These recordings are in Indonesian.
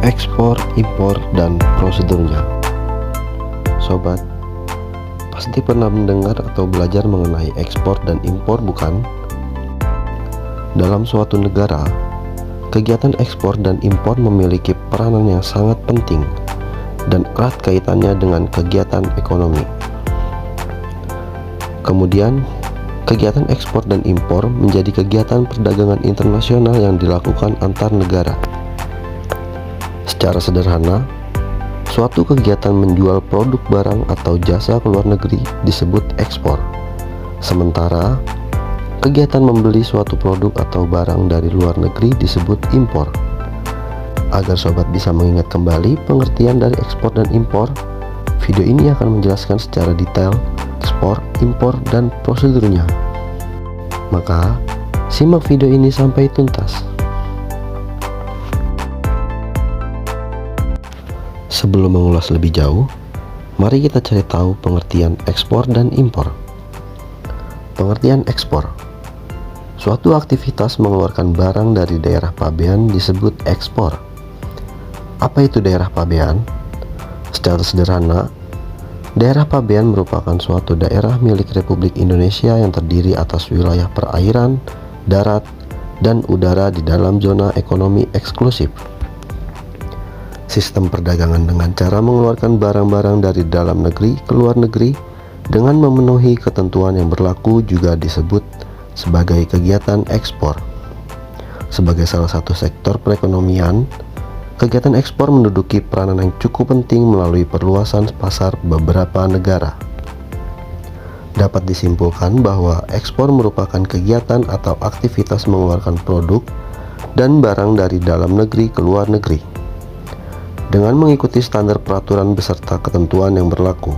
ekspor, impor, dan prosedurnya. Sobat, pasti pernah mendengar atau belajar mengenai ekspor dan impor, bukan? Dalam suatu negara, kegiatan ekspor dan impor memiliki peranan yang sangat penting dan erat kaitannya dengan kegiatan ekonomi. Kemudian, kegiatan ekspor dan impor menjadi kegiatan perdagangan internasional yang dilakukan antar negara. Secara sederhana, suatu kegiatan menjual produk barang atau jasa ke luar negeri disebut ekspor. Sementara, kegiatan membeli suatu produk atau barang dari luar negeri disebut impor. Agar sobat bisa mengingat kembali pengertian dari ekspor dan impor, video ini akan menjelaskan secara detail ekspor, impor, dan prosedurnya. Maka, simak video ini sampai tuntas. Sebelum mengulas lebih jauh, mari kita cari tahu pengertian ekspor dan impor. Pengertian ekspor: suatu aktivitas mengeluarkan barang dari daerah pabean disebut ekspor. Apa itu daerah pabean? Secara sederhana, daerah pabean merupakan suatu daerah milik Republik Indonesia yang terdiri atas wilayah perairan, darat, dan udara di dalam zona ekonomi eksklusif. Sistem perdagangan dengan cara mengeluarkan barang-barang dari dalam negeri ke luar negeri dengan memenuhi ketentuan yang berlaku juga disebut sebagai kegiatan ekspor. Sebagai salah satu sektor perekonomian, kegiatan ekspor menduduki peranan yang cukup penting melalui perluasan pasar beberapa negara. Dapat disimpulkan bahwa ekspor merupakan kegiatan atau aktivitas mengeluarkan produk dan barang dari dalam negeri ke luar negeri dengan mengikuti standar peraturan beserta ketentuan yang berlaku.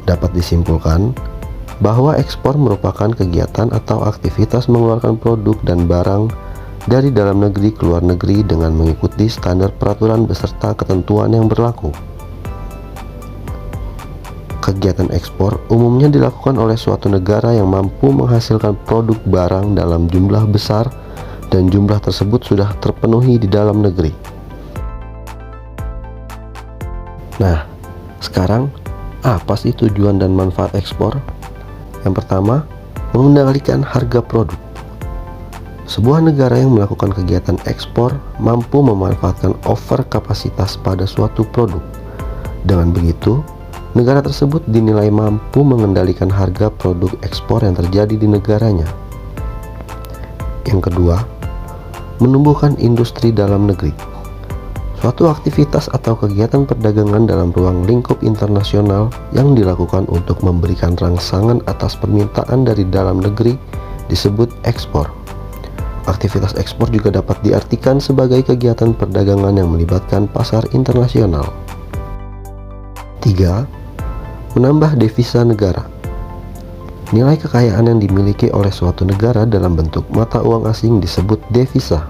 Dapat disimpulkan bahwa ekspor merupakan kegiatan atau aktivitas mengeluarkan produk dan barang dari dalam negeri ke luar negeri dengan mengikuti standar peraturan beserta ketentuan yang berlaku. Kegiatan ekspor umumnya dilakukan oleh suatu negara yang mampu menghasilkan produk barang dalam jumlah besar dan jumlah tersebut sudah terpenuhi di dalam negeri. Nah, sekarang apa sih tujuan dan manfaat ekspor? Yang pertama, mengendalikan harga produk. Sebuah negara yang melakukan kegiatan ekspor mampu memanfaatkan over kapasitas pada suatu produk. Dengan begitu, negara tersebut dinilai mampu mengendalikan harga produk ekspor yang terjadi di negaranya. Yang kedua, menumbuhkan industri dalam negeri. Suatu aktivitas atau kegiatan perdagangan dalam ruang lingkup internasional yang dilakukan untuk memberikan rangsangan atas permintaan dari dalam negeri disebut ekspor. Aktivitas ekspor juga dapat diartikan sebagai kegiatan perdagangan yang melibatkan pasar internasional. 3. Menambah devisa negara. Nilai kekayaan yang dimiliki oleh suatu negara dalam bentuk mata uang asing disebut devisa.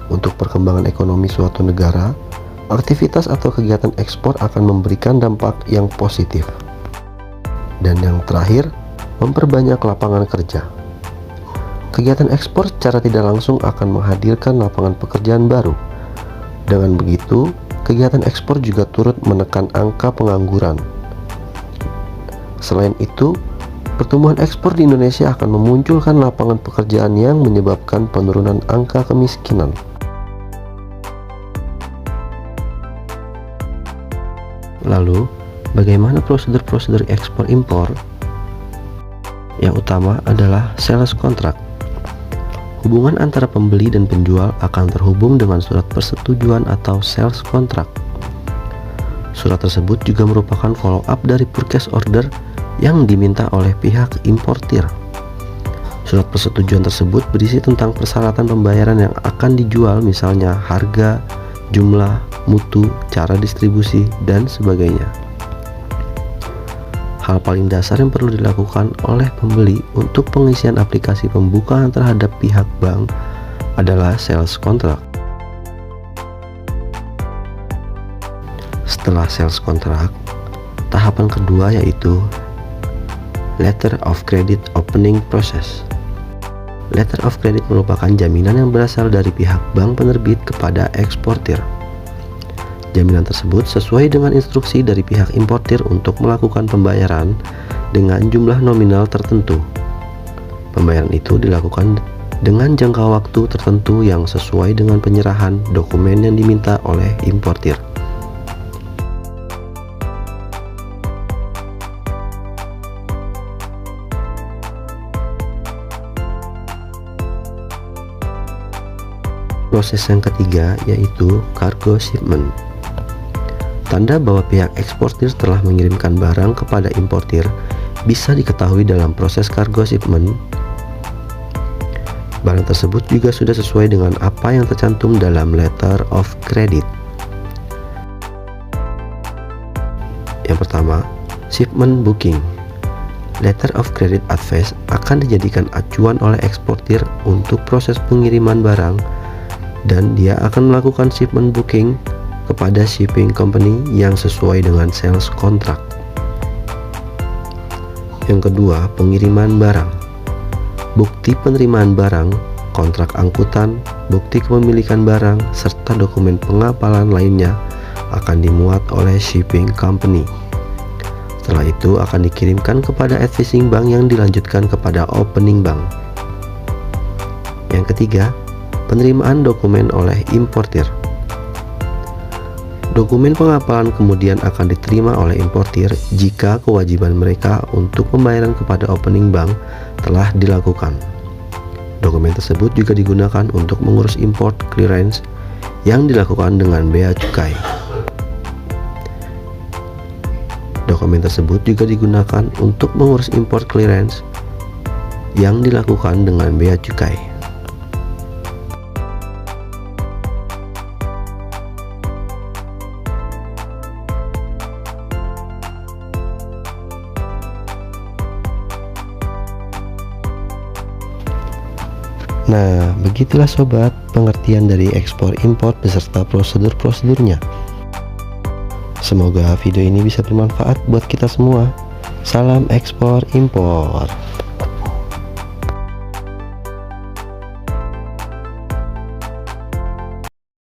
Untuk perkembangan ekonomi suatu negara, aktivitas atau kegiatan ekspor akan memberikan dampak yang positif. Dan yang terakhir, memperbanyak lapangan kerja. Kegiatan ekspor secara tidak langsung akan menghadirkan lapangan pekerjaan baru. Dengan begitu, kegiatan ekspor juga turut menekan angka pengangguran. Selain itu, pertumbuhan ekspor di Indonesia akan memunculkan lapangan pekerjaan yang menyebabkan penurunan angka kemiskinan. Lalu, bagaimana prosedur-prosedur ekspor impor? Yang utama adalah sales contract. Hubungan antara pembeli dan penjual akan terhubung dengan surat persetujuan atau sales contract. Surat tersebut juga merupakan follow up dari purchase order yang diminta oleh pihak importir. Surat persetujuan tersebut berisi tentang persyaratan pembayaran yang akan dijual, misalnya harga, jumlah, mutu, cara distribusi, dan sebagainya. Hal paling dasar yang perlu dilakukan oleh pembeli untuk pengisian aplikasi pembukaan terhadap pihak bank adalah sales contract. Setelah sales contract, tahapan kedua yaitu Letter of Credit Opening Process. Letter of Credit merupakan jaminan yang berasal dari pihak bank penerbit kepada eksportir. Jaminan tersebut sesuai dengan instruksi dari pihak importir untuk melakukan pembayaran dengan jumlah nominal tertentu. Pembayaran itu dilakukan dengan jangka waktu tertentu yang sesuai dengan penyerahan dokumen yang diminta oleh importir. Proses yang ketiga yaitu cargo shipment. Tanda bahwa pihak eksportir telah mengirimkan barang kepada importir bisa diketahui dalam proses cargo shipment. Barang tersebut juga sudah sesuai dengan apa yang tercantum dalam letter of credit. Yang pertama, shipment booking. Letter of credit advice akan dijadikan acuan oleh eksportir untuk proses pengiriman barang, dan dia akan melakukan shipment booking kepada shipping company yang sesuai dengan sales contract. Yang kedua, pengiriman barang. Bukti penerimaan barang, kontrak angkutan, bukti kepemilikan barang, serta dokumen pengapalan lainnya akan dimuat oleh shipping company. Setelah itu akan dikirimkan kepada advising bank yang dilanjutkan kepada opening bank. Yang ketiga, penerimaan dokumen oleh importir. Dokumen pengapalan kemudian akan diterima oleh importir jika kewajiban mereka untuk pembayaran kepada opening bank telah dilakukan. Dokumen tersebut juga digunakan untuk mengurus import clearance yang dilakukan dengan bea cukai. Dokumen tersebut juga digunakan untuk mengurus import clearance yang dilakukan dengan bea cukai. Nah, begitulah sobat pengertian dari ekspor impor beserta prosedur-prosedurnya. Semoga video ini bisa bermanfaat buat kita semua. Salam ekspor impor.